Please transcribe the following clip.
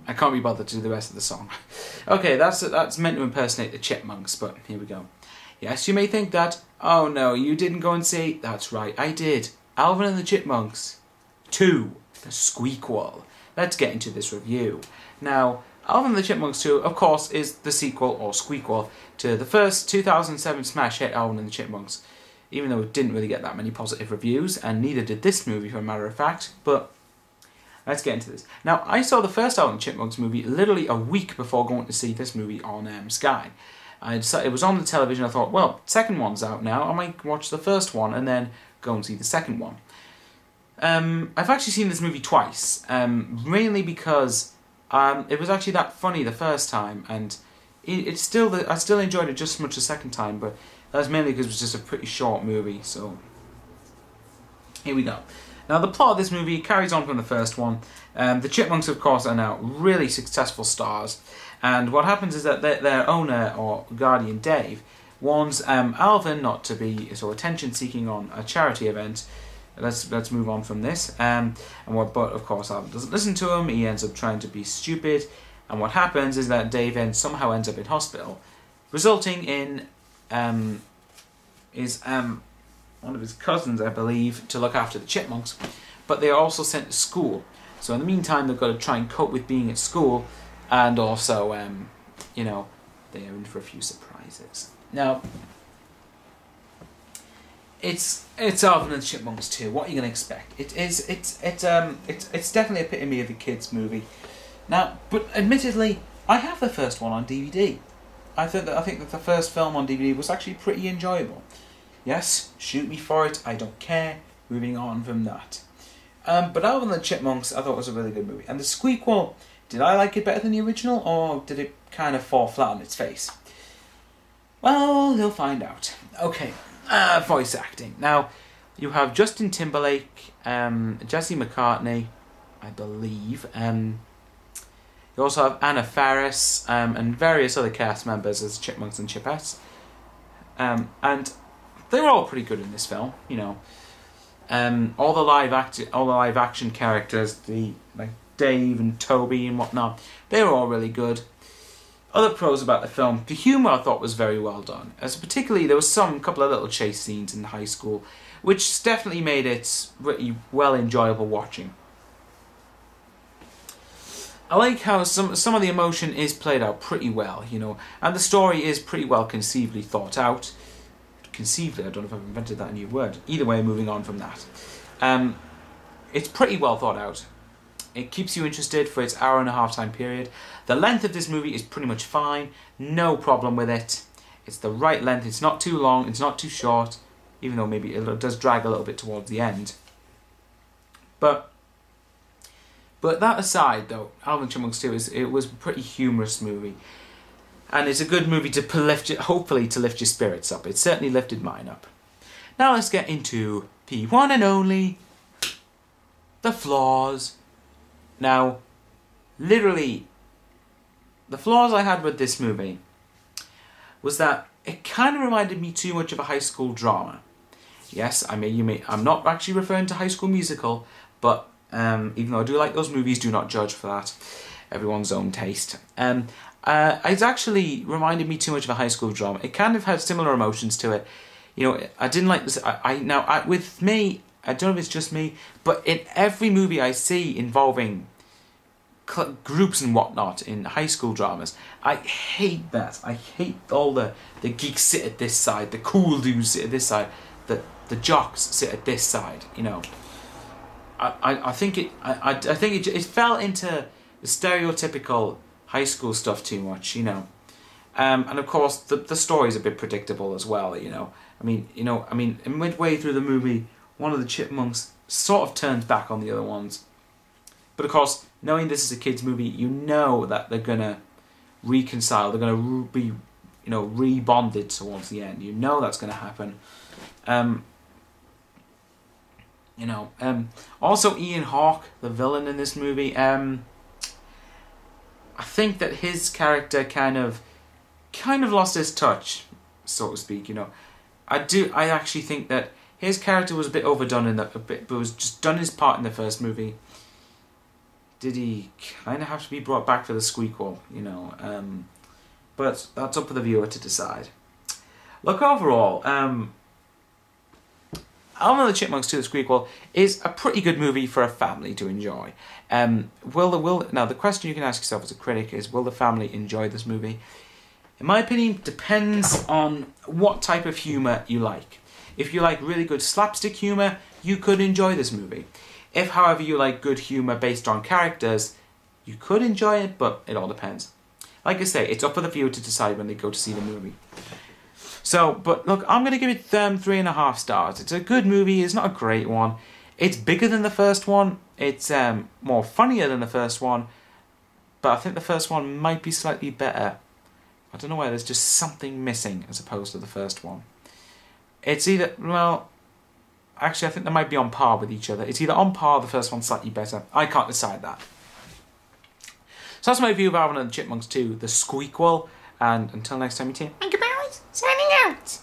I can't be bothered to do the rest of the song. Okay, that's meant to impersonate the Chipmunks, but here we go. Yes, you may think that, oh no, you didn't go and see, that's right, I did. Alvin and the Chipmunks 2, the Squeakquel. Let's get into this review. Now, Alvin and the Chipmunks 2, of course, is the sequel, or Squeakquel, to the first 2007 smash hit Alvin and the Chipmunks, even though it didn't really get that many positive reviews, and neither did this movie, for a matter of fact, but let's get into this. Now, I saw the first Alvin and the Chipmunks movie literally a week before going to see this movie on Sky. It was on the television. I thought, well, second one's out now. I might watch the first one and then go and see the second one. I've actually seen this movie twice, mainly because it was actually that funny the first time, and I still enjoyed it just as much the second time, but that's mainly because it was just a pretty short movie, so here we go. Now, the plot of this movie carries on from the first one. The Chipmunks, of course, are now really successful stars, and what happens is that their owner, or guardian, Dave, warns Alvin not to be so attention-seeking on a charity event. Let's move on from this. But of course, Alvin doesn't listen to him. He ends up trying to be stupid, and what happens is that Dave somehow ends up in hospital, resulting in one of his cousins, I believe, to look after the Chipmunks, but they are also sent to school. So in the meantime, they've got to try and cope with being at school, and also, you know, they are in for a few surprises. Now, it's Alvin and the Chipmunks 2. What are you going to expect? It's definitely a epitome of a kids movie. Now, but admittedly, I have the first one on DVD. I think that the first film on DVD was actually pretty enjoyable. Yes, shoot me for it, I don't care. Moving on from that. But Alvin and the Chipmunks, I thought was a really good movie. And the Squeakquel, did I like it better than the original, or did it kind of fall flat on its face? Well, you'll find out. Okay, voice acting. Now, you have Justin Timberlake, Jesse McCartney, I believe. You also have Anna Faris, and various other cast members as Chipmunks and Chipettes. And they were all pretty good in this film, you know. All the live action characters, like Dave and Toby and whatnot, they were all really good. Other pros about the film, the humour I thought was very well done. As particularly, there was couple of little chase scenes in high school, which definitely made it really well enjoyable watching. I like how some of the emotion is played out pretty well, you know, and the story is pretty well conceivably thought out. Conceivably, I don't know if I've invented that new word. Either way, moving on from that. It's pretty well thought out. It keeps you interested for its hour-and-a-half time period. The length of this movie is pretty much fine. No problem with it. It's the right length. It's not too long. It's not too short. Even though maybe it does drag a little bit towards the end. But that aside, though, Alvin and Chipmunks 2, it was a pretty humorous movie. And it's a good movie to hopefully to lift your spirits up. It certainly lifted mine up. Now let's get into the one and only, the flaws. Now, literally, the flaws I had with this movie was that it kind of reminded me too much of a high school drama. Yes, I'm not actually referring to High School Musical, but even though I do like those movies, do not judge for that. Everyone's own taste. It actually reminded me too much of a high school drama. It kind of had similar emotions to it. You know, I didn't like this. With me, I don't know if it's just me, but in every movie I see involving groups and whatnot in high school dramas, I hate that. I hate all the geeks sit at this side, the cool dudes sit at this side, the jocks sit at this side. You know, I think it fell into the stereotypical high school stuff too much, you know. And of course, the story's a bit predictable as well, you know. I mean, midway through the movie, one of the Chipmunks sort of turns back on the other ones. But of course, knowing this is a kids' movie, you know that they're gonna reconcile. They're gonna be, you know, rebonded towards the end. You know that's gonna happen. Also Ian Hawke, the villain in this movie. I think that his character kind of lost his touch, so to speak. You know, I actually think that his character was a bit overdone in that, but was just done his part in the first movie. Did he kind of have to be brought back for the Squeakquel, you know? But that's up for the viewer to decide. Look, overall, Alvin and the Chipmunks 2: The Squeakquel is a pretty good movie for a family to enjoy. Now, the question you can ask yourself as a critic is, will the family enjoy this movie? In my opinion, depends on what type of humour you like. If you like really good slapstick humour, you could enjoy this movie. If, however, you like good humour based on characters, you could enjoy it, but it all depends. Like I say, it's up for the viewer to decide when they go to see the movie. So, but look, I'm going to give it 3.5 stars. It's a good movie. It's not a great one. It's bigger than the first one. It's more funnier than the first one. But I think the first one might be slightly better. I don't know why, there's just something missing as opposed to the first one. It's either, well, actually I think they might be on par with each other. It's either on par or the first one's slightly better. I can't decide that. So that's my review of Alvin and the Chipmunks 2: The Squeakquel. And until next time, you team. Thank you, boys. Signing out.